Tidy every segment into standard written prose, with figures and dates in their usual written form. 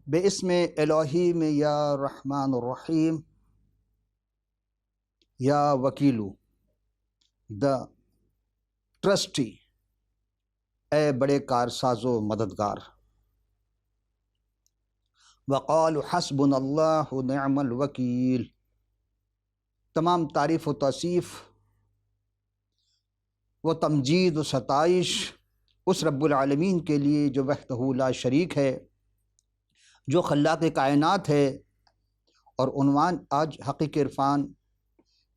باسم الہی میں یا رحمان الرحیم یا وکیلو دا ٹرسٹی، اے بڑے کارساز و مددگار۔ وقال حسبنا اللہ نعم الوکیل، تمام تعریف و توصیف و تمجید و ستائش اس رب العالمین کے لیے جو وحدہ لا شریک ہے، جو خلاق کائنات ہے، اور عنوان آج حقیقی عرفان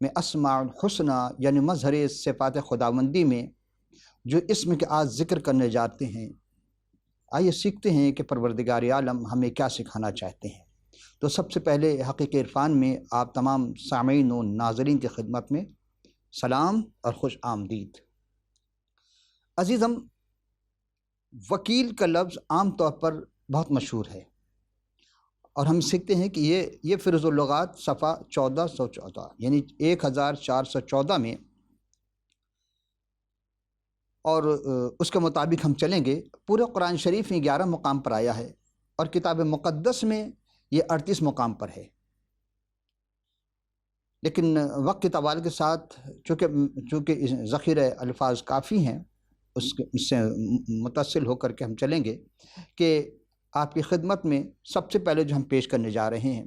میں اسماء الحسنہ یعنی مظہر صفات خداوندی میں جو اسم کے آج ذکر کرنے جاتے ہیں، آئیے سیکھتے ہیں کہ پروردگار عالم ہمیں کیا سکھانا چاہتے ہیں۔ تو سب سے پہلے حقیقی عرفان میں آپ تمام سامعین و ناظرین کی خدمت میں سلام اور خوش آمدید۔ عزیزم، وکیل کا لفظ عام طور پر بہت مشہور ہے، اور ہم سیکھتے ہیں کہ یہ فہرست اللغات صفحہ 1414 یعنی 1414 میں، اور اس کے مطابق ہم چلیں گے۔ پورے قرآن شریف میں 11 مقام پر آیا ہے، اور کتاب مقدس میں یہ 38 مقام پر ہے، لیکن وقت کے طوال کے ساتھ چونکہ ذخیرہ الفاظ کافی ہیں، اس سے متصل ہو کر کے ہم چلیں گے کہ آپ کی خدمت میں سب سے پہلے جو ہم پیش کرنے جا رہے ہیں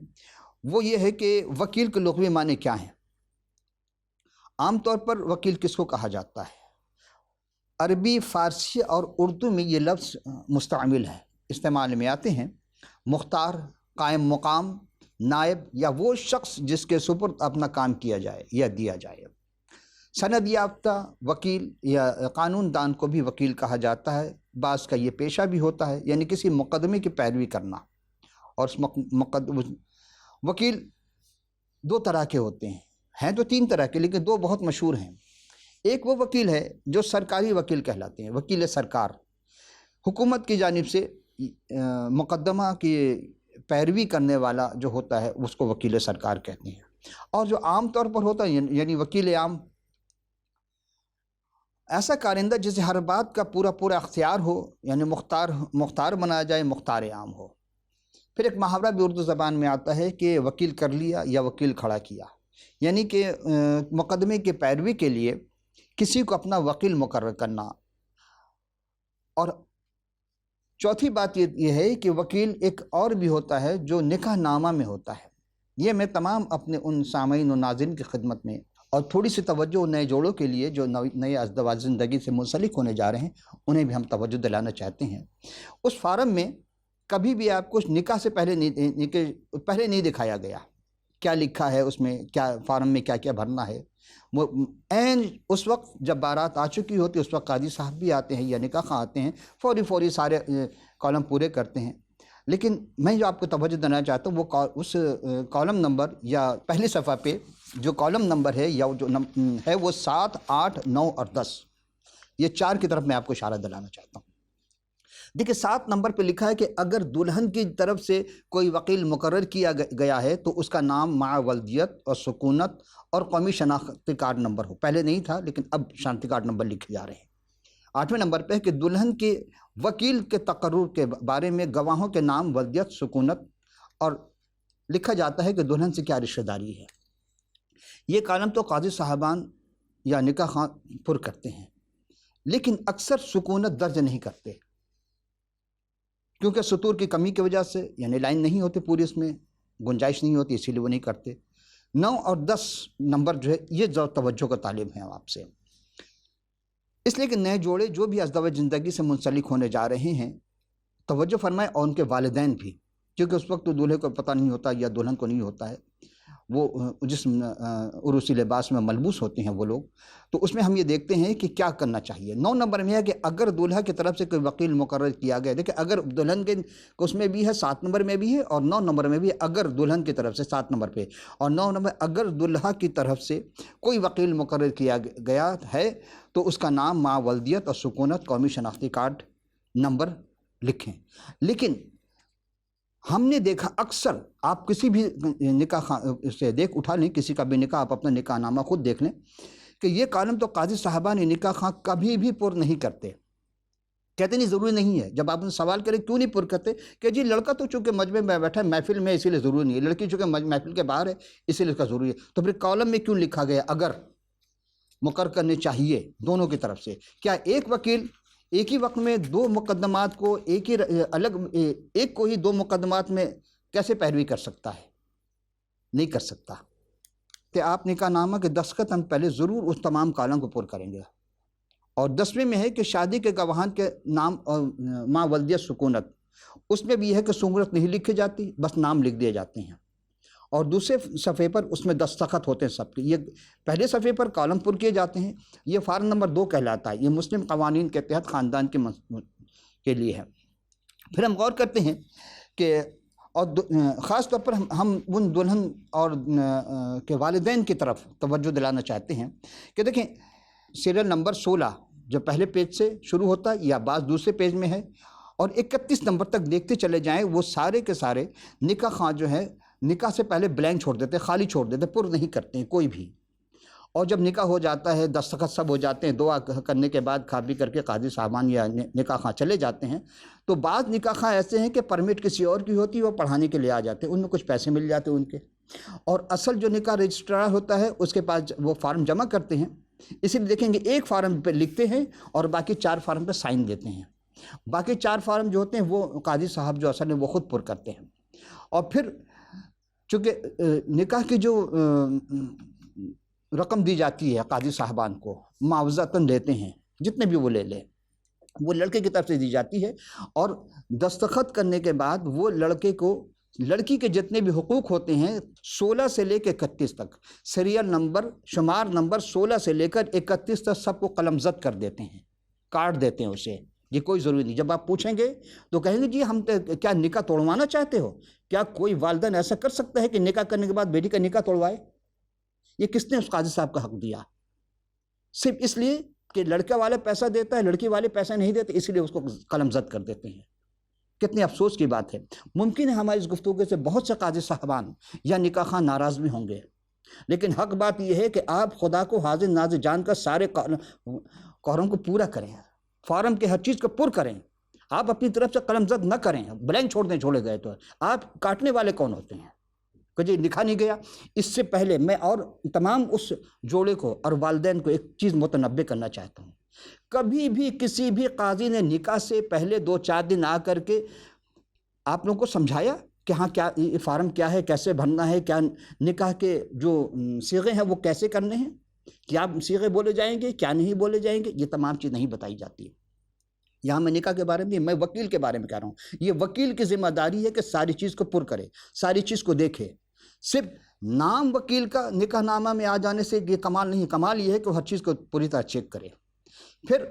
وہ یہ ہے کہ وکیل کے لغوی معنی کیا ہیں۔ عام طور پر وکیل کس کو کہا جاتا ہے؟ عربی، فارسی اور اردو میں یہ لفظ مستعمل ہے، استعمال میں آتے ہیں۔ مختار، قائم مقام، نائب یا وہ شخص جس کے سپرد اپنا کام کیا جائے یا دیا جائے۔ سند یافتہ وکیل یا قانون دان کو بھی وکیل کہا جاتا ہے۔ بعض کا یہ پیشہ بھی ہوتا ہے، یعنی کسی مقدمے کی پیروی کرنا۔ اور وکیل دو طرح کے ہوتے ہیں تو 3 طرح کے، لیکن 2 بہت مشہور ہیں۔ ایک وہ وکیل ہے جو سرکاری وکیل کہلاتے ہیں، وکیل سرکار، حکومت کی جانب سے مقدمہ کی پیروی کرنے والا جو ہوتا ہے اس کو وکیل سرکار کہتے ہیں۔ اور جو عام طور پر ہوتا ہے یعنی وکیل عام، ایسا کارندہ جسے ہر بات کا پورا اختیار ہو، یعنی مختار بنایا جائے، مختار عام ہو۔ پھر ایک محاورہ بھی اردو زبان میں آتا ہے کہ وکیل کر لیا یا وکیل کھڑا کیا، یعنی کہ مقدمے کی پیروی کے لیے کسی کو اپنا وکیل مقرر کرنا۔ اور چوتھی بات یہ ہے کہ وکیل ایک اور بھی ہوتا ہے جو نکاح نامہ میں ہوتا ہے۔ یہ میں تمام اپنے ان سامعین و ناظرین کی خدمت میں، اور تھوڑی سی توجہ نئے جوڑوں کے لیے جو نئے ازدواج زندگی سے منسلک ہونے جا رہے ہیں، انہیں بھی ہم توجہ دلانا چاہتے ہیں۔ اس فارم میں کبھی بھی آپ کو نکاح سے پہلے نہیں دکھایا گیا کیا لکھا ہے اس میں، کیا فارم میں کیا بھرنا ہے۔ وہ عین اس وقت جب بارات آ چکی ہوتی ہے، اس وقت قاضی صاحب بھی آتے ہیں یا نکاح خواہ آتے ہیں، فوری سارے کالم پورے کرتے ہیں۔ لیکن میں جو آپ کو توجہ دینا چاہتا ہوں وہ اس کالم نمبر یا پہلی صفحہ پہ جو کالم نمبر ہے یا جو ہے وہ 7، 8، 9 اور 10، یہ 4 کی طرف میں آپ کو اشارہ دلانا چاہتا ہوں۔ دیکھیں 7 نمبر پہ لکھا ہے کہ اگر دلہن کی طرف سے کوئی وکیل مقرر کیا گیا ہے تو اس کا نام مع ولدیت اور سکونت اور قومی شناختی کارڈ نمبر ہو۔ پہلے نہیں تھا لیکن اب شناختی کارڈ نمبر لکھے جا رہے ہیں۔ 8ویں نمبر پہ ہے کہ دلہن کے وکیل کے تقرر کے بارے میں گواہوں کے نام، ولدیت، سکونت، اور لکھا جاتا ہے کہ دلہن سے کیا رشتہ داری ہے۔ یہ کالم تو قاضی صاحبان یا نکاح خواہ پر کرتے ہیں، لیکن اکثر سکونت درج نہیں کرتے، کیونکہ سطور کی کمی کی وجہ سے، یعنی لائن نہیں ہوتی پوری، اس میں گنجائش نہیں ہوتی، اسی لیے وہ نہیں کرتے۔ 9 اور 10 نمبر جو ہے یہ توجہ کا طالب ہیں آپ سے، اس لیے کہ نئے جوڑے جو بھی ازدواج زندگی سے منسلک ہونے جا رہے ہیں، توجہ فرمائیں، اور ان کے والدین بھی، کیونکہ اس وقت تو دولہے کو پتہ نہیں ہوتا یا دلہن کو نہیں ہوتا ہے، وہ جس عروسی لباس میں ملبوس ہوتے ہیں وہ لوگ، تو اس میں ہم یہ دیکھتے ہیں کہ کیا کرنا چاہیے۔ 9 نمبر میں ہے کہ اگر دولہا کی طرف سے کوئی وکیل مقرر کیا گیا، دیکھیں اگر دلہن کے اس میں بھی ہے 7 نمبر میں بھی ہے، اور 9 نمبر میں بھی ہے، اگر دلہن کی طرف سے 7 نمبر پہ، اور 9 نمبر اگر دلہا کی طرف سے کوئی وکیل مقرر کیا گیا ہے تو اس کا نام مع ولدیت اور سکونت قومی شناختی کارڈ نمبر لکھیں۔ لیکن ہم نے دیکھا اکثر، آپ کسی بھی نکاح سے اٹھا لیں، کسی کا بھی نکاح، آپ اپنا نکاح نامہ خود دیکھ لیں کہ یہ کالم تو قاضی صاحبان نکاح خواہ کبھی بھی پر نہیں کرتے کہتے نہیں ضروری نہیں ہے. جب آپ ان سوال کریں کیوں نہیں پر کرتے کہ جی لڑکا تو چونکہ مجمع میں بیٹھا ہے محفل میں اسی لیے ضروری نہیں ہے, لڑکی چونکہ محفل کے باہر ہے اسی لیے اس کا ضروری ہے. تو پھر کالم میں کیوں لکھا گیا اگر مقرر کرنے چاہیے دونوں کی طرف سے؟ کیا ایک وکیل ایک ہی وقت میں دو مقدمات کو ایک کو ہی دو مقدمات میں کیسے پیروی کر سکتا ہے؟ نہیں کر سکتا. کہ آپ نکاح نامہ کے دستخط ہم پہلے ضرور اس تمام کالم کو پر کریں گے. اور 10ویں میں ہے کہ شادی کے گواہان کے نام ماں ولدیت سکونت, اس میں بھی یہ ہے کہ سکونت نہیں لکھی جاتی, بس نام لکھ دیے جاتے ہیں. اور دوسرے صفحے پر اس میں دستخط ہوتے ہیں سب کے. یہ پہلے صفحے پر کالم پر کیے جاتے ہیں. یہ فارم نمبر 2 کہلاتا ہے. یہ مسلم قوانین کے تحت خاندان کے لیے ہے. پھر ہم غور کرتے ہیں کہ اور خاص طور پر ہم ان دلہن اور کے والدین کی طرف توجہ دلانا چاہتے ہیں کہ دیکھیں سیریل نمبر 16 جو پہلے پیج سے شروع ہوتا ہے یا بعض دوسرے پیج میں ہے اور 31 نمبر تک دیکھتے چلے جائیں, وہ سارے کے سارے نکاح خواہ جو ہے نکاح سے پہلے بلینک چھوڑ دیتے, خالی چھوڑ دیتے, پر نہیں کرتے ہیں کوئی بھی. اور جب نکاح ہو جاتا ہے دستخط سب ہو جاتے ہیں, دعا کرنے کے بعد کھا پی کر کے قاضی صاحبان یا نکاح خواہ چلے جاتے ہیں. تو بعض نکاح خواہ ایسے ہیں کہ پرمٹ کسی اور کی ہوتی ہے, وہ پڑھانے کے لیے آ جاتے ہیں, ان میں کچھ پیسے مل جاتے ہیں ان کے. اور اصل جو نکاح رجسٹرار ہوتا ہے اس کے پاس وہ فارم جمع کرتے ہیں. اسی لیے دیکھیں گے ایک فارم پہ لکھتے ہیں اور باقی 4 فارم پہ سائن دیتے ہیں. باقی 4 فارم جو ہوتے ہیں وہ قاضی صاحب جو اصل ہے وہ خود پر کرتے ہیں. اور پھر چونکہ نکاح کی جو رقم دی جاتی ہے قاضی صاحبان کو معاوضتاً لیتے ہیں, جتنے بھی وہ لے لیں, وہ لڑکے کی طرف سے دی جاتی ہے. اور دستخط کرنے کے بعد وہ لڑکے کو لڑکی کے جتنے بھی حقوق ہوتے ہیں 16 سے لے کے 31 تک, سیریل نمبر شمار نمبر 16 سے لے کر 31 تک سب کو قلم زد کر دیتے ہیں, کاٹ دیتے ہیں اسے. یہ کوئی ضروری نہیں. جب آپ پوچھیں گے تو کہیں گے جی ہم کیا نکاح توڑوانا چاہتے ہو؟ کیا کوئی والدین ایسا کر سکتا ہے کہ نکاح کرنے کے بعد بیٹی کا نکاح توڑوائے؟ یہ کس نے اس قاضی صاحب کا حق دیا؟ صرف اس لیے کہ لڑکا والا پیسہ دیتا ہے, لڑکی والے پیسہ نہیں دیتے, اس لیے اس کو قلم زد کر دیتے ہیں. کتنے افسوس کی بات ہے. ممکن ہے ہماری اس گفتگو سے بہت سے قاضی صاحبان یا نکاح خواہ ناراض بھی ہوں گے, لیکن حق بات یہ ہے کہ آپ خدا کو حاضر ناظر جان کر سارے قراروں کو پورا کریں, فارم کے ہر چیز کو پر کریں. آپ اپنی طرف سے قلم زد نہ کریں, بلینک چھوڑے گئے تو آپ کاٹنے والے کون ہوتے ہیں کہ جی لکھا نہیں گیا. اس سے پہلے میں اور تمام اس جوڑے کو اور والدین کو ایک چیز متنبہ کرنا چاہتا ہوں. کبھی بھی کسی بھی قاضی نے نکاح سے پہلے 2-4 دن آ کر کے آپ لوگوں کو سمجھایا کہ ہاں کیا یہ فارم کیا ہے, کیسے بھرنا ہے, کیا نکاح کے جو صیغے ہیں وہ کیسے کرنے ہیں, کیا صیغے بولے جائیں گے, کیا نہیں بولے جائیں گے, یہ تمام چیز نہیں بتائی جاتی. یہاں میں نکاح کے بارے میں وکیل کے بارے میں کہہ رہا ہوں. یہ وکیل کی ذمہ داری ہے کہ ساری چیز کو پر کرے, ساری چیز کو دیکھے. صرف نام وکیل کا نکاح نامہ میں آ جانے سے یہ کمال نہیں. کمال یہ ہے کہ وہ ہر چیز کو پوری طرح چیک کرے. پھر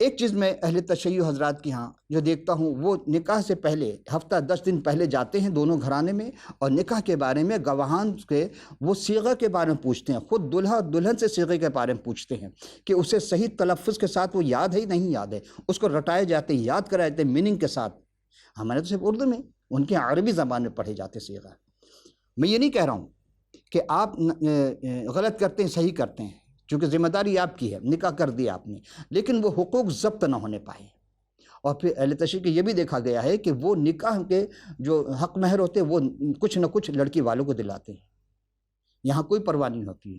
ایک چیز میں اہل تشیع حضرات کی ہاں جو دیکھتا ہوں, وہ نکاح سے پہلے ہفتہ 10 دن پہلے جاتے ہیں دونوں گھرانے میں اور نکاح کے بارے میں گواہان کے وہ صیغہ کے بارے میں پوچھتے ہیں. خود دلہا دلہن سے صیغے کے بارے میں پوچھتے ہیں کہ اسے صحیح تلفظ کے ساتھ وہ یاد ہے ہی نہیں یاد ہے, اس کو رٹائے جاتے ہیں, یاد کرائے جاتے ہیں میننگ کے ساتھ. ہمارے تو صرف اردو میں, ان کے عربی زبان میں پڑھے جاتے صیغہ. میں یہ نہیں کہہ رہا ہوں کہ آپ غلط کرتے ہیں صحیح کرتے ہیں, چونکہ ذمہ داری آپ کی ہے, نکاح کر دیا آپ نے, لیکن وہ حقوق ضبط نہ ہونے پائے. اور پھر اہل تشیع کے یہ بھی دیکھا گیا ہے کہ وہ نکاح کے جو حق مہر ہوتے ہیں وہ کچھ نہ کچھ لڑکی والوں کو دلاتے ہیں. یہاں کوئی پرواہ نہیں ہوتی ہے,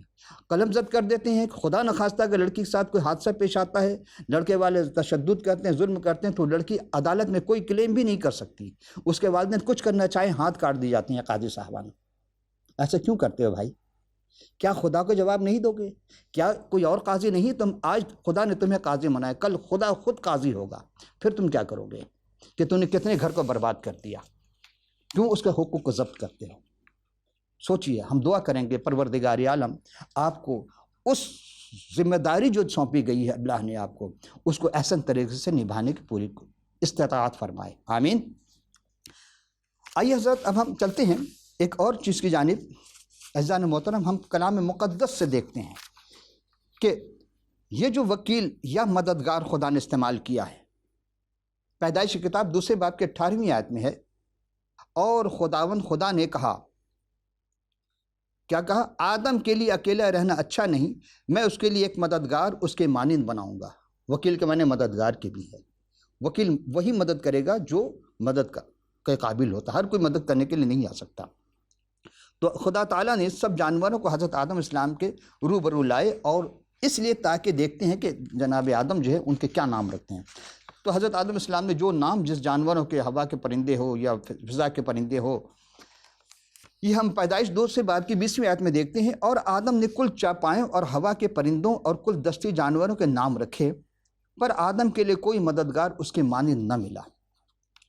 قلم زد کر دیتے ہیں. خدا نخواستہ اگر لڑکی کے ساتھ کوئی حادثہ پیش آتا ہے, لڑکے والے تشدد کرتے ہیں, ظلم کرتے ہیں, تو لڑکی عدالت میں کوئی کلیم بھی نہیں کر سکتی. اس کے والدین کچھ کرنا چاہیں ہاتھ کاٹ دی جاتی ہیں قاضی صاحبان. ایسا کیوں کرتے ہو بھائی؟ کیا خدا کو جواب نہیں دو گے؟ کیا کوئی اور قاضی نہیں؟ تم آج خدا نے تمہیں قاضی بنایا, کل خدا خود قاضی ہوگا, پھر تم کیا کرو گے کہ تم نے کتنے گھر کو برباد کر دیا؟ کیوں اس کے حقوق کو ضبط کرتے ہو؟ سوچئے. ہم دعا کریں گے پروردگار عالم آپ کو اس ذمہ داری جو سونپی گئی ہے اللہ نے آپ کو, اس کو احسن طریقے سے نبھانے کی پوری استطاعت فرمائے. آمین. آئیے حضرت اب ہم چلتے ہیں ایک اور چیز کی جانب. عزیزان محترم, ہم کلام مقدس سے دیکھتے ہیں کہ یہ جو وکیل یا مددگار خدا نے استعمال کیا ہے, پیدائش کی کتاب 2 باب کے 18ویں آیت میں ہے, اور خداوند خدا نے کہا, کیا کہا؟ آدم کے لیے اکیلا رہنا اچھا نہیں, میں اس کے لیے ایک مددگار اس کے مانند بناؤں گا. وکیل کے معنی مددگار کے بھی ہے. وکیل وہی مدد کرے گا جو مدد کے قابل ہوتا ہے، ہر کوئی مدد کرنے کے لیے نہیں آ سکتا۔ تو خدا تعالیٰ نے سب جانوروں کو حضرت آدم اسلام کے روبرو لائے، اور اس لیے تاکہ دیکھتے ہیں کہ جناب آدم جو ہے ان کے کیا نام رکھتے ہیں۔ تو حضرت آدم اسلام نے جو نام جس جانوروں کے، ہوا کے پرندے ہو یا فضا کے پرندے ہو، یہ ہم پیدائش 2 سے باب کی 20ویں آیت میں دیکھتے ہیں، اور آدم نے کل چاپائوں اور ہوا کے پرندوں اور کل دستی جانوروں کے نام رکھے، پر آدم کے لیے کوئی مددگار اس کے مانند نہ ملا۔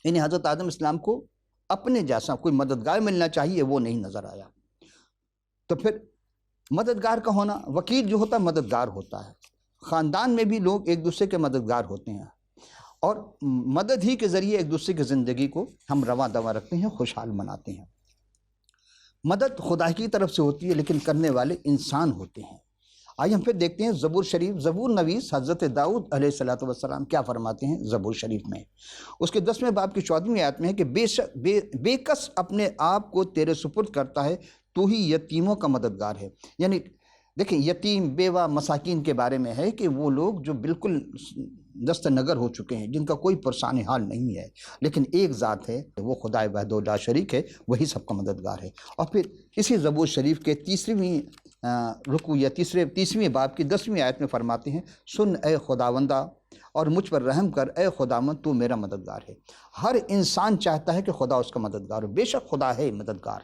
یعنی حضرت آدم اسلام کو اپنے جیسا کوئی مددگار ملنا چاہیے، وہ نہیں نظر آیا۔ تو پھر مددگار کا ہونا، وکیل جو ہوتا ہے مددگار ہوتا ہے، خاندان میں بھی لوگ ایک دوسرے کے مددگار ہوتے ہیں، اور مدد ہی کے ذریعے ایک دوسرے کی زندگی کو ہم رواں دواں رکھتے ہیں، خوشحال مناتے ہیں۔ مدد خدا کی طرف سے ہوتی ہے، لیکن کرنے والے انسان ہوتے ہیں۔ آئیے ہم پھر دیکھتے ہیں زبور شریف، زبور نویس حضرت داؤد علیہ السلام کیا فرماتے ہیں زبور شریف میں۔ اس کے 10ویں باب کی 14ویں آیت میں ہے کہ بے کس اپنے آپ کو تیرے سپرد کرتا ہے، تو ہی یتیموں کا مددگار ہے۔ یعنی دیکھیں، یتیم، بیوہ، مساکین کے بارے میں ہے کہ وہ لوگ جو بالکل دست نگر ہو چکے ہیں، جن کا کوئی پرسان حال نہیں ہے، لیکن ایک ذات ہے، وہ خدا وحدہ لا شریک ہے، وہی سب کا مددگار ہے۔ اور پھر اسی زبور شریف کے 30ویں رکوع یا 30ویں باب کی 10ویں آیت میں فرماتے ہیں، سن اے خداوندہ اور مجھ پر رحم کر، اے خداوند تو میرا مددگار ہے۔ ہر انسان چاہتا ہے کہ خدا اس کا مددگار ہو، بے شک خدا ہے مددگار،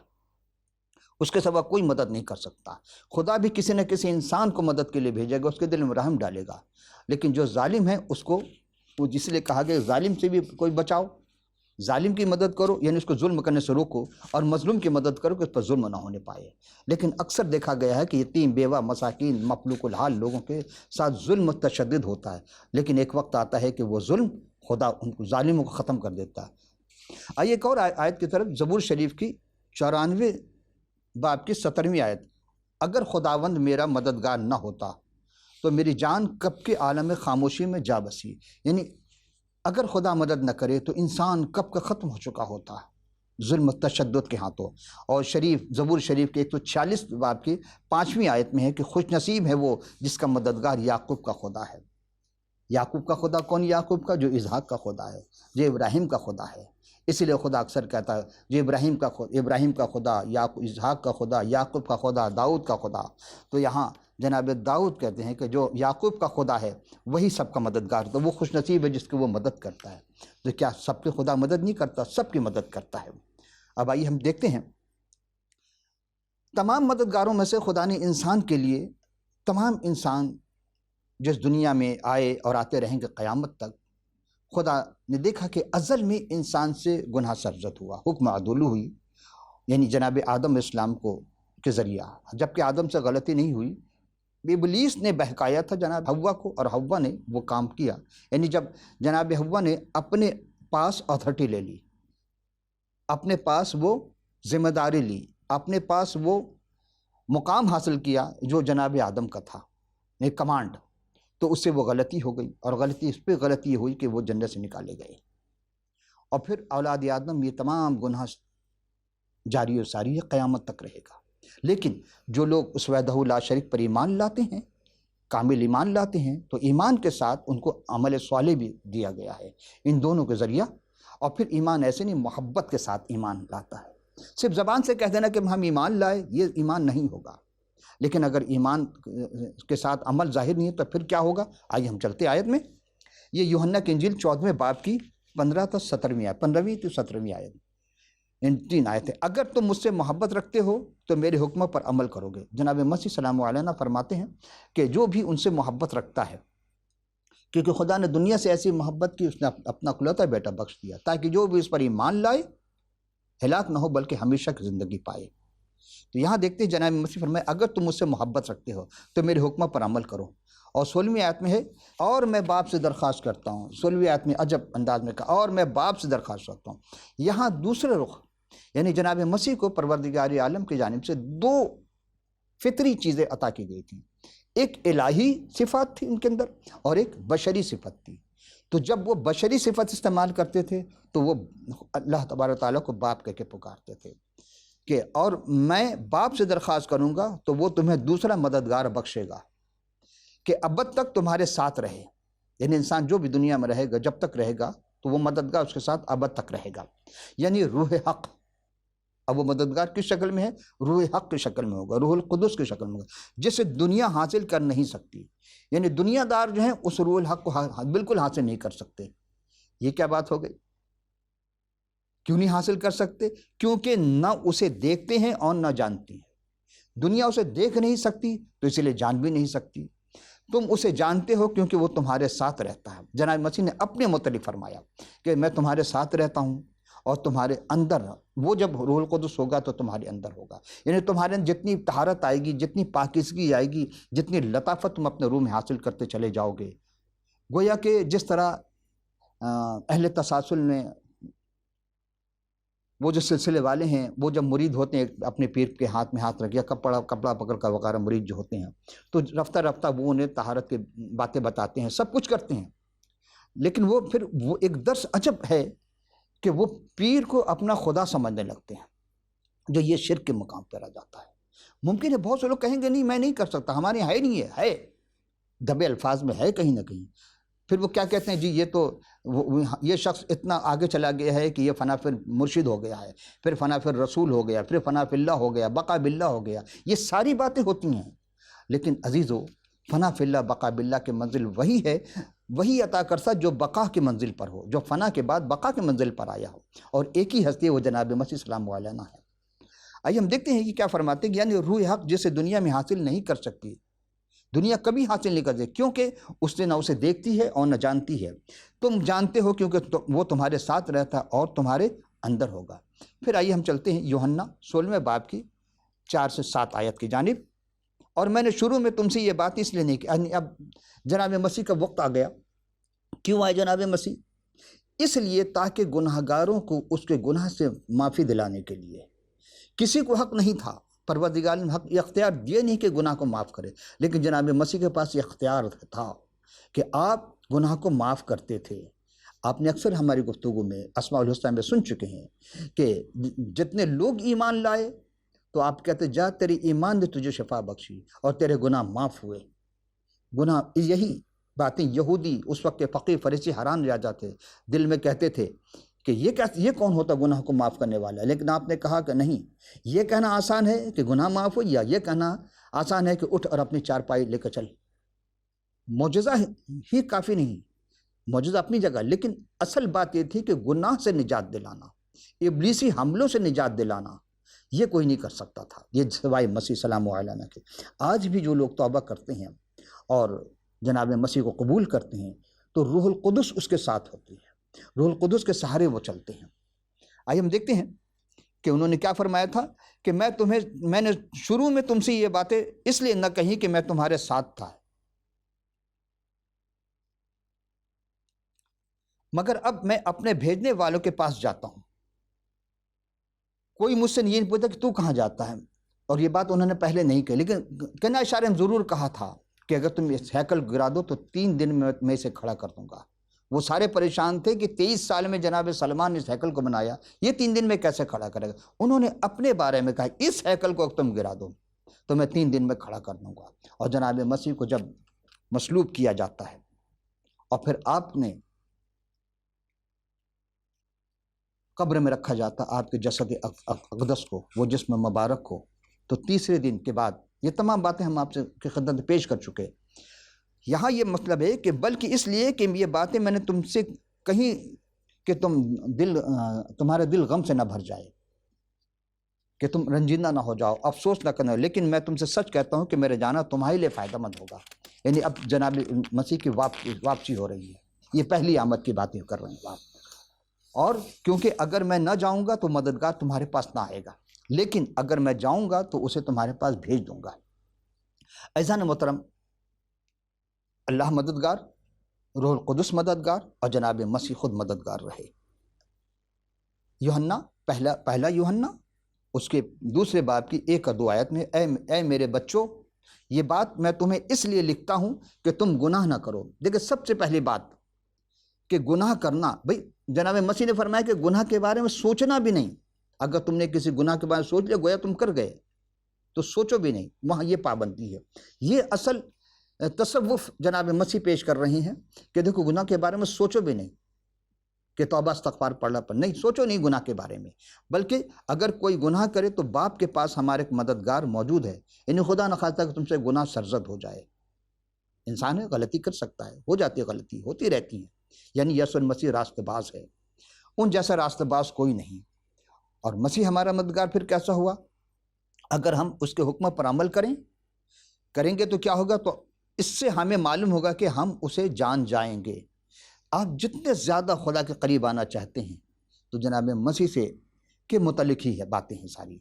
اس کے سوا کوئی مدد نہیں کر سکتا۔ خدا بھی کسی نہ کسی انسان کو مدد کے لیے بھیجے گا، اس کے دل میں رحم ڈالے گا، لیکن جو ظالم ہے اس کو، وہ جس لیے کہا گیا ظالم سے بھی کوئی بچاؤ، ظالم کی مدد کرو، یعنی اس کو ظلم کرنے سے روکو، اور مظلوم کی مدد کرو کہ اس پر ظلم نہ ہونے پائے۔ لیکن اکثر دیکھا گیا ہے کہ یتیم، بیوہ، مساکین، مفلوق الحال لوگوں کے ساتھ ظلم و تشدد ہوتا ہے، لیکن ایک وقت آتا ہے کہ وہ ظلم خدا ان کو ظالموں کو ختم کر دیتا ہے۔ آئیے ایک اور آیت کی طرف، زبور شریف کی 94 باب کی 17ویں آیت، اگر خداوند میرا مددگار نہ ہوتا تو میری جان کب کے عالم خاموشی میں جا بسی۔ یعنی اگر خدا مدد نہ کرے تو انسان کب کا ختم ہو چکا ہوتا ظلم و تشدد کے ہاتھوں۔ اور زبور شریف کے 146 باب کی 5ویں آیت میں ہے کہ خوش نصیب ہے وہ جس کا مددگار یعقوب کا خدا ہے۔ یعقوب کا خدا کون؟ یعقوب کا جو اسحاق کا خدا ہے، جو ابراہیم کا خدا ہے۔ اسی لیے خدا اکثر کہتا ہے جو ابراہیم کا خدا، اسحاق کا خدا، یعقوب کا خدا، داؤد کا خدا۔ تو یہاں جناب داؤد کہتے ہیں کہ جو یعقوب کا خدا ہے وہی سب کا مددگار، تو وہ خوش نصیب ہے جس کی وہ مدد کرتا ہے۔ تو کیا سب کے خدا مدد نہیں کرتا؟ سب کی مدد کرتا ہے۔ اب آئیے ہم دیکھتے ہیں، تمام مددگاروں میں سے خدا نے انسان کے لیے، تمام انسان جس دنیا میں آئے اور آتے رہیں گے قیامت تک، خدا نے دیکھا کہ ازل میں انسان سے گناہ سرزد ہوا، حکم عدول ہوئی، یعنی جناب آدم اسلام کے ذریعہ، جبکہ آدم سے غلطی نہیں ہوئی، ابلیس نے بہکایا تھا جناب حوا کو، اور حوا نے وہ کام کیا۔ یعنی جب جناب حوا نے اپنے پاس اتھارٹی لے لی، اپنے پاس وہ ذمہ داری لی، اپنے پاس وہ مقام حاصل کیا جو جناب آدم کا تھا، ایک کمانڈ، تو اس سے وہ غلطی ہو گئی، اور غلطی اس پہ غلطی ہوئی کہ وہ جنت سے نکالے گئے۔ اور پھر اولاد آدم یہ تمام گناہ جاری و ساری ہے، قیامت تک رہے گا۔ لیکن جو لوگ اس وحدہ لا شریک پر ایمان لاتے ہیں، کامل ایمان لاتے ہیں، تو ایمان کے ساتھ ان کو عمل صالح بھی دیا گیا ہے، ان دونوں کے ذریعہ۔ اور پھر ایمان ایسے نہیں، محبت کے ساتھ ایمان لاتا ہے۔ صرف زبان سے کہہ دینا کہ ہم ایمان لائے، یہ ایمان نہیں ہوگا، لیکن اگر ایمان کے ساتھ عمل ظاہر نہیں ہے تو پھر کیا ہوگا؟ آئیے ہم چلتے آیت میں۔ یہ یوحنا کی انجیل 14ویں باب کی 15 تا 17ویں آیت، 15ویں تو 17ویں آیت، ان 3 آیتیں۔ اگر تم مجھ سے محبت رکھتے ہو تو میرے حکموں پر عمل کرو گے۔ جناب مسیح سلام علیہ فرماتے ہیں کہ جو بھی ان سے محبت رکھتا ہے، کیونکہ خدا نے دنیا سے ایسی محبت کی، اس نے اپنا اکلوتا بیٹا بخش دیا تاکہ جو بھی اس پر ایمان لائے ہلاک نہ ہو بلکہ ہمیشہ کی زندگی پائے۔ تو یہاں دیکھتے ہیں جناب مسیح فرمائے اگر تم مجھ سے محبت رکھتے ہو تو میرے حکموں پر عمل کرو۔ اور 16ویں آیت میں ہے، اور میں باپ سے درخواست کرتا ہوں۔ 16ویں آیت میں عجب انداز میں کہا، اور میں باپ سے درخواست کرتا ہوں۔ یہاں دوسرے رخ، یعنی جناب مسیح کو پروردگار عالم کی جانب سے 2 فطری چیزیں عطا کی گئی تھیں، ایک الہی صفات تھی ان کے اندر اور ایک بشری صفت تھی۔ تو جب وہ بشری صفت استعمال کرتے تھے تو وہ اللہ تبارک تعالیٰ کو باپ کہہ کے پکارتے تھے کہ اور میں باپ سے درخواست کروں گا تو وہ تمہیں دوسرا مددگار بخشے گا کہ ابد تک تمہارے ساتھ رہے۔ یعنی انسان جو بھی دنیا میں رہے گا، جب تک رہے گا تو وہ مددگار اس کے ساتھ ابد تک رہے گا. یعنی روح حق، اب وہ مددگار کس شکل میں ہے؟ روح حق کی شکل میں ہوگا، روح القدس کی شکل میں ہوگا، جسے دنیا حاصل کر نہیں سکتی. یعنی دنیا دار جو ہیں اس روح الحق کو بالکل حاصل نہیں کر سکتے. یہ کیا بات ہو گئی؟ کیوں نہیں حاصل کر سکتے؟ کیونکہ نہ اسے دیکھتے ہیں اور نہ جانتے ہیں. دنیا اسے دیکھ نہیں سکتی تو اسی لیے جان بھی نہیں سکتی. تم اسے جانتے ہو کیونکہ وہ تمہارے ساتھ رہتا ہے. جناب مسیح نے اپنے متعلق فرمایا کہ میں تمہارے ساتھ رہتا ہوں اور تمہارے اندر، وہ جب روح القدس ہوگا تو تمہارے اندر ہوگا. یعنی تمہارے اندر جتنی طہارت آئے گی، جتنی پاکیزگی آئے گی، جتنی لطافت تم اپنے روح میں حاصل کرتے چلے جاؤ گے. گویا کہ جس طرح اہل تسلسل میں وہ جو سلسلے والے ہیں، وہ جب مرید ہوتے ہیں اپنے پیر کے ہاتھ میں ہاتھ رکھ یا کپڑا پکڑ کر وغیرہ مرید جو ہوتے ہیں، تو رفتہ رفتہ وہ انہیں طہارت کی باتیں بتاتے ہیں، سب کچھ کرتے ہیں. لیکن وہ پھر وہ ایک درس عجب ہے کہ وہ پیر کو اپنا خدا سمجھنے لگتے ہیں، جو یہ شرک کے مقام پر آ جاتا ہے. ممکن ہے بہت سے لوگ کہیں گے نہیں میں نہیں کر سکتا، ہمارے یہاں ہے نہیں ہے دبے الفاظ میں ہے کہیں نہ کہیں. پھر وہ کیا کہتے ہیں جی یہ تو یہ شخص اتنا آگے چلا گیا ہے کہ یہ فنا فی مرشد ہو گیا ہے، پھر فنا فی رسول ہو گیا، پھر فنا فی اللہ ہو گیا، بقا باللہ ہو گیا. یہ ساری باتیں ہوتی ہیں، لیکن عزیزو فنا فی اللہ بقا باللہ کی منزل وہی ہے، وہی عطا کرتا جو بقا کی منزل پر ہو، جو فنا کے بعد بقا کی منزل پر آیا ہو. اور ایک ہی ہستی وہ جناب مسیح السلام علیہ ہے. آئیے ہم دیکھتے ہیں کہ کیا فرماتے ہیں. یعنی روح حق جسے دنیا میں حاصل نہیں کر سکتی، دنیا کبھی حاصل نہیں کر سکتی، کیونکہ اس نے نہ اسے دیکھتی ہے اور نہ جانتی ہے. تم جانتے ہو کیونکہ وہ تمہارے ساتھ رہتا ہے اور تمہارے اندر ہوگا. پھر آئیے ہم چلتے ہیں یوحنا 16 باب کی 4 سے 7 آیت کی جانب. اور میں نے شروع میں تم سے یہ بات اس لیے نہیں کی. اب جناب مسیح کا وقت آ گیا. کیوں آئے جناب مسیح؟ اس لیے تاکہ گناہ گاروں کو اس کے گناہ سے معافی دلانے کے لیے. کسی کو حق نہیں تھا، پروردگار نے حق اختیار دیے نہیں کہ گناہ کو معاف کرے، لیکن جناب مسیح کے پاس یہ اختیار تھا کہ آپ گناہ کو معاف کرتے تھے. آپ نے اکثر ہماری گفتگو میں اسماء الحسنی میں سن چکے ہیں کہ جتنے لوگ ایمان لائے تو آپ کہتے جا تیری ایمان نے تجھے شفا بخشی اور تیرے گناہ معاف ہوئے. گناہ یہی باتیں یہودی اس وقت کے فقیہ فریسی حیران رہ جاتے، دل میں کہتے تھے کہ یہ کون ہوتا گناہ کو معاف کرنے والا ہے. لیکن آپ نے کہا کہ نہیں، یہ کہنا آسان ہے کہ گناہ معاف ہو، یا یہ کہنا آسان ہے کہ اٹھ اور اپنی چارپائی لے کر چل. معجزہ ہی کافی نہیں، معجزہ اپنی جگہ، لیکن اصل بات یہ تھی کہ گناہ سے نجات دلانا، ابلیسی حملوں سے نجات دلانا یہ کوئی نہیں کر سکتا تھا، یہ سوائے مسیح سلام علیہ کے. آج بھی جو لوگ توبہ کرتے ہیں اور جناب مسیح کو قبول کرتے ہیں تو روح القدس اس کے ساتھ ہوتی ہے، روح القدس کے سہارے وہ چلتے ہیں. آئیے ہم دیکھتے ہیں کہ انہوں نے کیا فرمایا تھا کہ میں نے شروع میں تم سے یہ باتیں اس لیے نہ کہیں کہ میں تمہارے ساتھ تھا، مگر اب میں اپنے بھیجنے والوں کے پاس جاتا ہوں. کوئی مجھ سے یہ نہیں پوچھتا کہ تو کہاں جاتا ہے، اور یہ بات انہوں نے پہلے نہیں کہی، لیکن کہنا اشارے میں ضرور کہا تھا کہ اگر تم اس ہیکل گرا دو تو 3 دن میں اسے کھڑا کر دوں گا. وہ سارے پریشان تھے کہ 23 سال میں جناب سلمان نے اس ہیکل کو بنایا، یہ 3 دن میں کیسے کھڑا کرے گا. انہوں نے اپنے بارے میں کہا اس ہیکل کو تم گرا دو تو میں 3 دن میں کھڑا کر دوں گا. اور جناب مسیح کو جب مصلوب کیا جاتا ہے اور پھر آپ نے قبر میں رکھا جاتا آپ کے جسد اقدس کو، وہ جسم مبارک کو، تو تیسرے دن کے بعد یہ تمام باتیں ہم آپ سے کی خدمت میں پیش کر چکے. یہاں یہ مطلب ہے کہ بلکہ اس لیے کہ یہ باتیں میں نے تم سے کہیں کہ تمہارے دل غم سے نہ بھر جائے، کہ تم رنجیدہ نہ ہو جاؤ، افسوس نہ کرنا. لیکن میں تم سے سچ کہتا ہوں کہ میرے جانا تمہارے لیے فائدہ مند ہوگا. یعنی اب جناب مسیح کی واپسی ہو رہی ہے، یہ پہلی آمد کی باتیں کر رہے ہیں آپ. اور کیونکہ اگر میں نہ جاؤں گا تو مددگار تمہارے پاس نہ آئے گا، لیکن اگر میں جاؤں گا تو اسے تمہارے پاس بھیج دوں گا. عزیزان محترم، اللہ مددگار، روح القدس مددگار اور جناب مسیح خود مددگار رہے. یوحنا پہلا یوحنا اس کے 2 باب کی 1 اور 2 آیت میں اے میرے بچوں، یہ بات میں تمہیں اس لیے لکھتا ہوں کہ تم گناہ نہ کرو. دیکھیں سب سے پہلی بات کہ گناہ کرنا، بھئی جناب مسیح نے فرمایا کہ گناہ کے بارے میں سوچنا بھی نہیں. اگر تم نے کسی گناہ کے بارے میں سوچ لیا گویا تم کر گئے، تو سوچو بھی نہیں. وہاں یہ پابندی ہے. یہ اصل تصوف جناب مسیح پیش کر رہے ہیں کہ دیکھو گناہ کے بارے میں سوچو بھی نہیں کہ توبہ استغفار پڑھنا پر نہیں، سوچو نہیں گناہ کے بارے میں، بلکہ اگر کوئی گناہ کرے تو باپ کے پاس ہمارے ایک مددگار موجود ہے، یعنی خدا نخواستہ کہ تم سے گناہ سرزد ہو جائے۔ انسان ہے، غلطی کر سکتا ہے، ہو جاتی ہے، غلطی ہوتی رہتی ہیں، یعنی یسوع المسیح راست باز ہے، ان جیسا راست باز کوئی نہیں، اور مسیح ہمارا مددگار پھر کیسا ہوا؟ اگر ہم اس کے حکم پر عمل کریں گے تو کیا ہوگا؟ تو اس سے ہمیں معلوم ہوگا کہ ہم اسے جان جائیں گے۔ آپ جتنے زیادہ خدا کے قریب آنا چاہتے ہیں تو جناب مسیح سے کے متعلق ہی ہے باتیں ہیں ساری،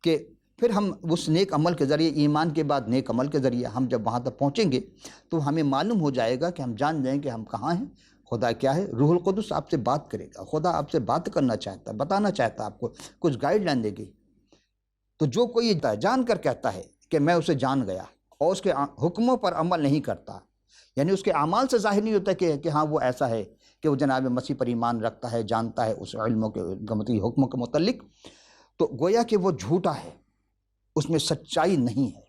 کہ پھر ہم اس نیک عمل کے ذریعے، ایمان کے بعد نیک عمل کے ذریعے ہم جب وہاں تک پہنچیں گے تو ہمیں معلوم ہو جائے گا کہ ہم جان جائیں کہ ہم کہاں ہیں، خدا کیا ہے۔ روح القدس آپ سے بات کرے گا، خدا آپ سے بات کرنا چاہتا ہے، بتانا چاہتا ہے، آپ کو کچھ گائیڈ لائن دے گی۔ تو جو کوئی جان کر کہتا ہے کہ میں اسے جان گیا اور اس کے حکموں پر عمل نہیں کرتا، یعنی اس کے اعمال سے ظاہر نہیں ہوتا کہ ہاں وہ ایسا ہے کہ وہ جناب مسیح پر ایمان رکھتا ہے، جانتا ہے اس علموں کے حکموں کے متعلق، تو گویا کہ وہ جھوٹا ہے، اس میں سچائی نہیں ہے،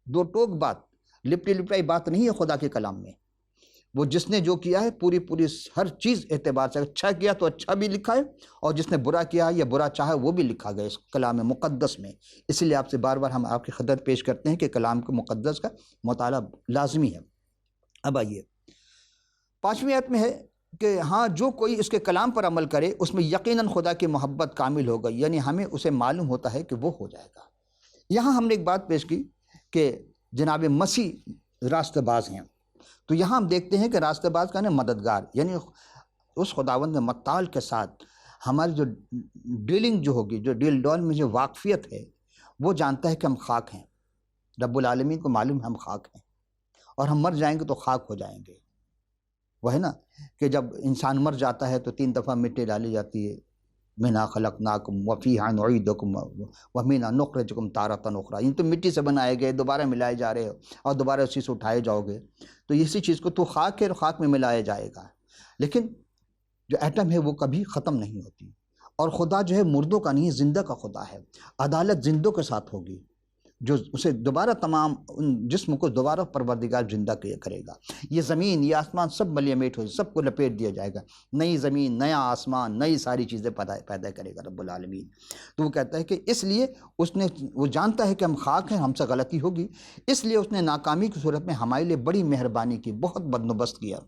دو ٹوک بات، لپٹی لپٹائی بات نہیں ہے خدا کے کلام میں۔ وہ جس نے جو کیا ہے پوری ہر چیز اعتبار سے، اچھا کیا تو اچھا بھی لکھا ہے، اور جس نے برا کیا یا برا چاہا وہ بھی لکھا گیا اس کلام مقدس میں۔ اس لیے آپ سے بار بار ہم آپ کی خدمت پیش کرتے ہیں کہ کلام کے مقدس کا مطالعہ لازمی ہے۔ اب آئیے 5ویں آیت میں ہے کہ ہاں جو کوئی اس کے کلام پر عمل کرے اس میں یقیناً خدا کی محبت کامل ہو گئی، یعنی ہمیں اسے معلوم ہوتا ہے کہ وہ ہو جائے گا۔ یہاں ہم نے ایک بات پیش کی کہ جناب مسیح راست باز ہیں، تو یہاں ہم دیکھتے ہیں کہ راست باز کا مددگار، یعنی اس خداوند متعال کے ساتھ ہماری جو ڈیلنگ جو ہوگی، جو ڈیل ڈول میں جو واقفیت ہے، وہ جانتا ہے کہ ہم خاک ہیں، رب العالمین کو معلوم ہے ہم خاک ہیں، اور ہم مر جائیں گے تو خاک ہو جائیں گے۔ وہ ہے نا کہ جب انسان مر جاتا ہے تو 3 دفعہ مٹی ڈالی جاتی ہے، مِنْهَا خَلَقْنَاكُمْ وَفِيهَا نُعِيدُكُمْ وَمِنْهَا نُخْرِجُكُمْ تَارَةً أُخْرَىٰ، یہ تو مٹی سے بنائے گئے، دوبارہ ملائے جا رہے ہو اور دوبارہ اسی سے اٹھائے جاؤ گے، تو اسی چیز کو تو خاک ہے اور خاک میں ملایا جائے گا، لیکن جو ایٹم ہے وہ کبھی ختم نہیں ہوتی، اور خدا جو ہے مردوں کا نہیں زندہ کا خدا ہے، عدالت زندوں کے ساتھ ہوگی، جو اسے دوبارہ تمام ان جسم کو دوبارہ پروردگار زندہ کرے گا۔ یہ زمین، یہ آسمان سب ملیے میٹ ہو، سب کو لپیٹ دیا جائے گا، نئی زمین، نیا آسمان، نئی ساری چیزیں پیدا کرے گا رب العالمین۔ تو وہ کہتا ہے کہ اس لیے وہ جانتا ہے کہ ہم خاک ہیں، ہم سے غلطی ہوگی، اس لیے اس نے ناکامی کی صورت میں ہمارے لیے بڑی مہربانی کی، بہت بندوبست کیا۔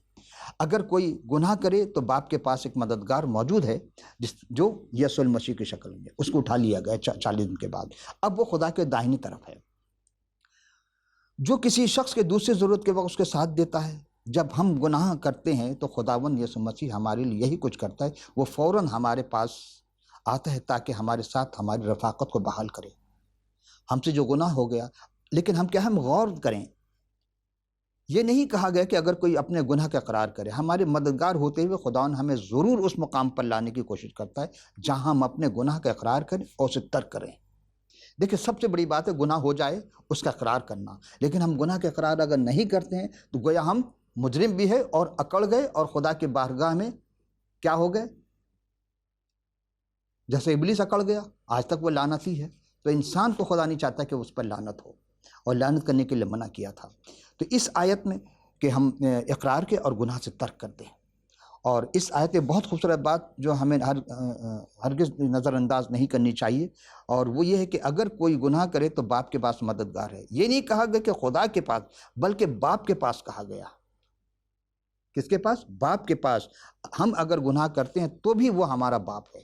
اگر کوئی گناہ کرے تو باپ کے پاس ایک مددگار موجود ہے جو یسوع المسیح کی شکل میں، اس کو اٹھا لیا گیا 40 دن کے بعد، اب وہ خدا کے داہنی طرف ہے، جو کسی شخص کے دوسری ضرورت کے وقت اس کے ساتھ دیتا ہے۔ جب ہم گناہ کرتے ہیں تو خداوند یسوع مسیح ہمارے لیے یہی کچھ کرتا ہے، وہ فوراً ہمارے پاس آتا ہے تاکہ ہمارے ساتھ ہماری رفاقت کو بحال کرے۔ ہم سے جو گناہ ہو گیا، لیکن ہم غور کریں، یہ نہیں کہا گیا کہ اگر کوئی اپنے گناہ کا اقرار کرے، ہمارے مددگار ہوتے ہوئے خداوند ہمیں ضرور اس مقام پر لانے کی کوشش کرتا ہے جہاں ہم اپنے گناہ کا اقرار کریں اور اسے ترک کریں۔ دیکھیں سب سے بڑی بات ہے گناہ ہو جائے اس کا اقرار کرنا، لیکن ہم گناہ کا اقرار اگر نہیں کرتے ہیں تو گویا ہم مجرم بھی ہے اور اکڑ گئے اور خدا کے بارگاہ میں کیا ہو گئے، جیسے ابلیس اکڑ گیا، آج تک وہ لعنتی ہے۔ تو انسان کو خدا نہیں چاہتا کہ اس پر لعنت ہو، اور لعنت کرنے کے لیے منع کیا تھا۔ تو اس آیت میں کہ ہم اقرار کے اور گناہ سے ترک کرتے ہیں، اور اس آیت میں بہت خوبصورت بات جو ہمیں ہرگز نظر انداز نہیں کرنی چاہیے، اور وہ یہ ہے کہ اگر کوئی گناہ کرے تو باپ کے پاس مددگار ہے۔ یہ نہیں کہا گیا کہ خدا کے پاس، بلکہ باپ کے پاس کہا گیا۔ کس کے پاس؟ باپ کے پاس۔ ہم اگر گناہ کرتے ہیں تو بھی وہ ہمارا باپ ہے،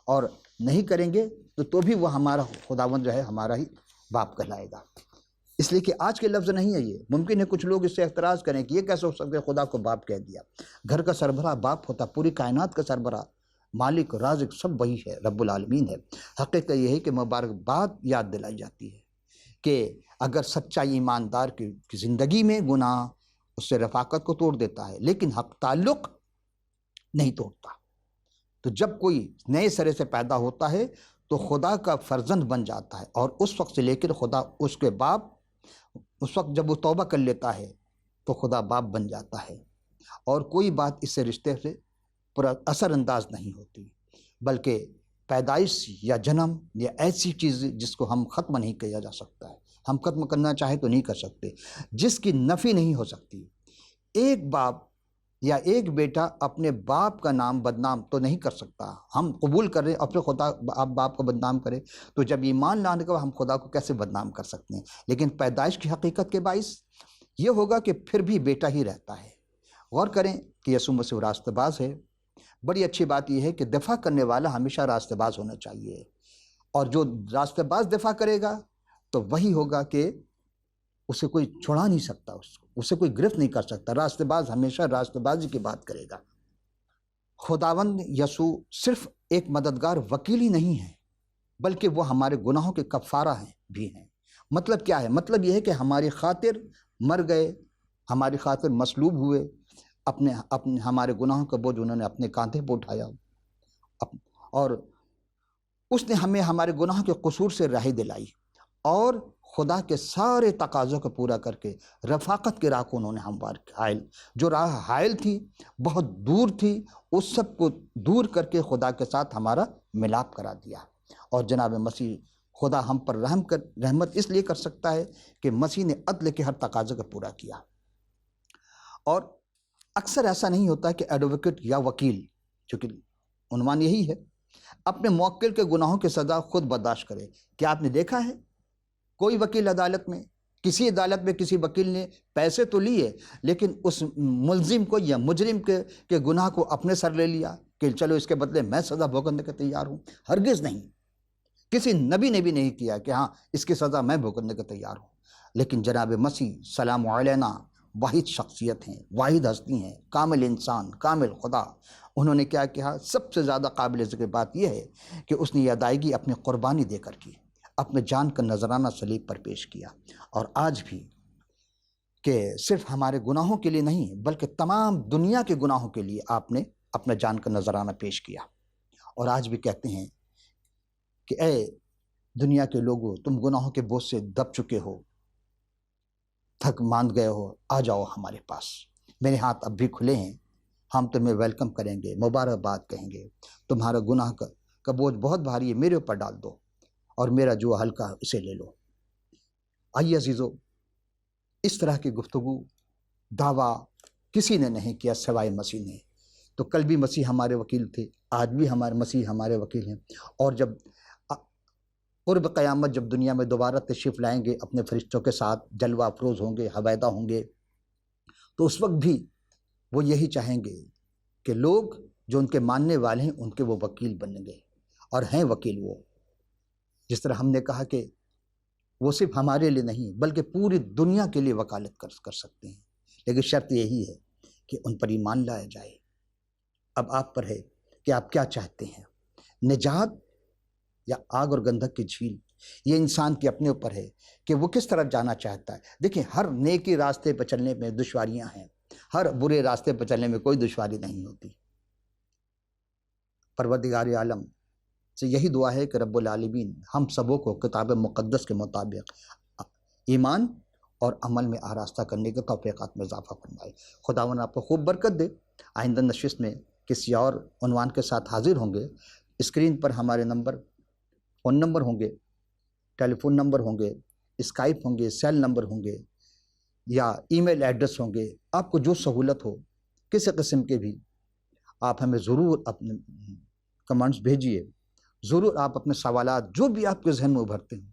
اور نہیں کریں گے تو بھی وہ ہمارا خداوند جو ہے ہمارا ہی باپ کہلائے گا۔ اس لیے کہ آج کے لفظ نہیں ہے یہ، ممکن ہے کچھ لوگ اس سے اعتراض کریں کہ یہ کیسے ہو سکتا ہے خدا کو باپ کہہ دیا۔ گھر کا سربراہ باپ ہوتا، پوری کائنات کا سربراہ، مالک رازق سب وہی ہے، رب العالمین ہے۔ حقیقت یہ ہے کہ مبارک بات یاد دلائی جاتی ہے کہ اگر سچا ایماندار کی زندگی میں گناہ اس سے رفاقت کو توڑ دیتا ہے، لیکن حق تعلق نہیں توڑتا۔ تو جب کوئی نئے سرے سے پیدا ہوتا ہے تو خدا کا فرزند بن جاتا ہے، اور اس وقت سے لے کر خدا اس کے باپ، اس وقت جب وہ توبہ کر لیتا ہے تو خدا باپ بن جاتا ہے، اور کوئی بات اس سے رشتے سے پورا اثر انداز نہیں ہوتی، بلکہ پیدائش یا جنم یا ایسی چیز جس کو ہم ختم نہیں کیا جا سکتا ہے، ہم ختم کرنا چاہیں تو نہیں کر سکتے، جس کی نفی نہیں ہو سکتی۔ ایک باپ یا ایک بیٹا اپنے باپ کا نام بدنام تو نہیں کر سکتا۔ ہم قبول کر رہے ہیں اپنے خدا آپ باپ کو بدنام کرے، تو جب ایمان لانے کے بعد ہم خدا کو کیسے بدنام کر سکتے ہیں؟ لیکن پیدائش کی حقیقت کے باعث یہ ہوگا کہ پھر بھی بیٹا ہی رہتا ہے۔ غور کریں کہ یسوع مسیح راستہ باز ہے۔ بڑی اچھی بات یہ ہے کہ دفاع کرنے والا ہمیشہ راستہ باز ہونا چاہیے، اور جو راستہ باز دفاع کرے گا تو وہی ہوگا کہ اسے کوئی چھڑا نہیں سکتا، اسے کوئی گرفت نہیں کر سکتا۔ راستہ باز ہمیشہ راستہ بازی کی بات کرے گا۔ خداوند یسوع صرف ایک مددگار وکیل ہی نہیں ہے، بلکہ وہ ہمارے گناہوں کے کفارہ بھی ہیں۔ مطلب کیا ہے؟ مطلب یہ ہے کہ ہماری خاطر مر گئے، ہماری خاطر مصلوب ہوئے، اپنے ہمارے گناہوں کا بوجھ انہوں نے اپنے کاندھے پہ اٹھایا، اور اس نے ہمیں ہمارے گناہوں کے قصور سے رہائی دلائی، اور خدا کے سارے تقاضوں کو پورا کر کے رفاقت کی راہ کو انہوں نے ہموار حائل، جو راہ حائل تھی بہت دور تھی، اس سب کو دور کر کے خدا کے ساتھ ہمارا ملاپ کرا دیا۔ اور جناب مسیح خدا ہم پر رحمت اس لیے کر سکتا ہے کہ مسیح نے عدل کے ہر تقاضے کو پورا کیا۔ اور اکثر ایسا نہیں ہوتا کہ ایڈوکیٹ یا وکیل، چونکہ عنوان یہی ہے، اپنے موکل کے گناہوں کی سزا خود برداشت کرے۔ کیا آپ نے دیکھا ہے کوئی وکیل عدالت میں، کسی عدالت میں کسی وکیل نے پیسے تو لیے، لیکن اس ملزم کو یا مجرم کے گناہ کو اپنے سر لے لیا کہ چلو اس کے بدلے میں سزا بھگتنے کے تیار ہوں؟ ہرگز نہیں۔ کسی نبی نے بھی نہیں کیا کہ ہاں اس کی سزا میں بھگتنے کے تیار ہوں۔ لیکن جناب مسیح سلام علینا واحد شخصیت ہیں، واحد ہستی ہیں، کامل انسان، کامل خدا، انہوں نے کیا کہا؟ سب سے زیادہ قابل ذکر بات یہ ہے کہ اس نے یہ ادائیگی اپنی قربانی دے کر کی، اپنے جان کا نذرانہ صلیب پر پیش کیا۔ اور آج بھی کہ صرف ہمارے گناہوں کے لیے نہیں بلکہ تمام دنیا کے گناہوں کے لیے آپ نے اپنا جان کا نذرانہ پیش کیا، اور آج بھی کہتے ہیں کہ اے دنیا کے لوگوں، تم گناہوں کے بوجھ سے دب چکے ہو، تھک ماند گئے ہو، آ جاؤ ہمارے پاس، میرے ہاتھ اب بھی کھلے ہیں، ہم تمہیں ویلکم کریں گے، مبارکباد کہیں گے، تمہارا گناہ کا بوجھ بہت بھاری ہے، میرے اوپر ڈال دو، اور میرا جو ہلکا اسے لے لو۔ آئیے عزیزو، اس طرح کی گفتگو دعویٰ کسی نے نہیں کیا سوائے مسیح نے۔ تو کل بھی مسیح ہمارے وکیل تھے، آج بھی ہمارے مسیح ہمارے وکیل ہیں، اور جب قرب قیامت جب دنیا میں دوبارہ تشریف لائیں گے اپنے فرشتوں کے ساتھ، جلوہ افروز ہوں گے، حویدہ ہوں گے، تو اس وقت بھی وہ یہی چاہیں گے کہ لوگ جو ان کے ماننے والے ہیں ان کے وہ وکیل بنیں گے، اور ہیں وکیل وہ، جس طرح ہم نے کہا کہ وہ صرف ہمارے لیے نہیں بلکہ پوری دنیا کے لیے وکالت کر سکتے ہیں، لیکن شرط یہی ہے کہ ان پر ایمان لایا جائے۔ اب آپ پر ہے کہ آپ کیا چاہتے ہیں، نجات یا آگ اور گندھک کی جھیل؟ یہ انسان کے اپنے اوپر ہے کہ وہ کس طرف جانا چاہتا ہے۔ دیکھیں، ہر نیکی راستے پہ چلنے میں دشواریاں ہیں، ہر برے راستے پہ چلنے میں کوئی دشواری نہیں ہوتی۔ پروردگار عالم سے یہی دعا ہے کہ رب العالمین ہم سبوں کو کتاب مقدس کے مطابق ایمان اور عمل میں آراستہ کرنے کے توفیقات میں اضافہ فرمائے۔ خداوند آپ کو خوب برکت دے۔ آئندہ نشست میں کسی اور عنوان کے ساتھ حاضر ہوں گے۔ اسکرین پر ہمارے فون نمبر ہوں گے، ٹیلی فون نمبر ہوں گے، اسکائپ ہوں گے، سیل نمبر ہوں گے، یا ای میل ایڈریس ہوں گے۔ آپ کو جو سہولت ہو کسی قسم کے بھی، آپ ہمیں ضرور اپنے کمنٹس بھیجیے، ضرور آپ اپنے سوالات جو بھی آپ کے ذہن میں ابھرتے ہیں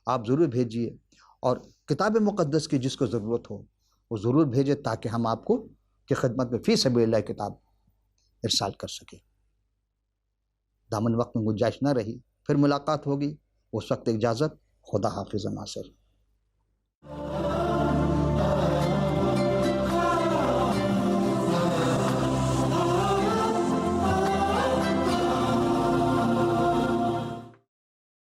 آپ ضرور بھیجیے، اور کتاب مقدس کی جس کو ضرورت ہو وہ ضرور بھیجے، تاکہ ہم آپ کو کی خدمت میں فی سبیل اللہ کتاب ارسال کر سکیں۔ دامن وقت میں گنجائش نہ رہی، پھر ملاقات ہوگی، اس وقت اجازت، خدا حافظ ناصر۔